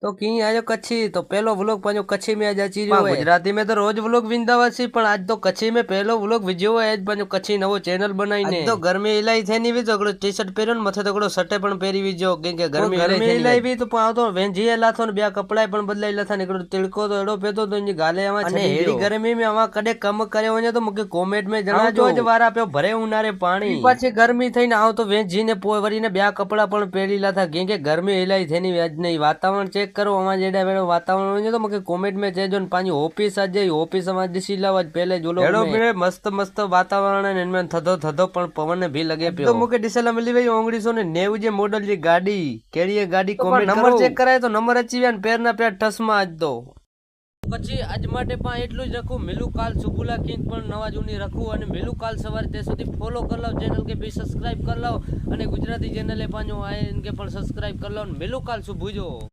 तो की आयो कच्छी तो पहलो व्लॉग पांजो कच्छी में आज अची रह्यो है। गुजराती में तो रोज व्लॉग विंदावा छी पण आज तो कच्छी में पहलो व्लॉग विज्यो है। आज पांजो कच्छी नवो चैनल बनाईने आज तो गर्मी इलाई थेनी वी तो टी-शर्ट पहरन मथे तो सटे पण पहरी विजो के गर्मी इलाई वी तो पाव तो वेंजी लाथो ने ब्या कपड़ा पण बदलाई लाथा निकळो तिलको तो एडो पेतो तो इनी गाले आवा छडी एडी गर्मी में आवा कदे कम करे होने तो मके कमेंट में जणावजो ज वारा पे भरे उनारे पाणी पाछे गर्मी थईने आव तो वेंजी ने पोवरीने ब्या कपड़ा पण पहरी लाथा के गर्मी इलाई थेनी आज नहीं वातावरण चेक करो अमा जेडा वेडो वातावरण होने तो मके कमेंट में जेजो ने पानी ऑफिस आज जाई ऑफिस में दिसी लावा पहले जो लोग में मस्त मस्त वातावरण है इनमें थधो थधो पण पवन भी लगे पे तो मके दिसेला मिली भाई 1990 जे मॉडल जी गाड़ी केड़ी है गाड़ी कमेंट नंबर चेक कराय तो नंबर अची व्या पैरना पैर ठसमा आज तो પછી આજ માટે પણ એટલું જ રખું મિલું કાલ સુબુલા કિંગ પણ નવા જૂની રખું અને મિલું કાલ સવારે તે સુધી ફોલો કરી લો ચેનલ કે બી સબસ્ક્રાઇબ કરી લો અને ગુજરાતી ચેનલે પાછો આ કે પણ સબસ્ક્રાઇબ કરી લો મિલું કાલ સુબુજો।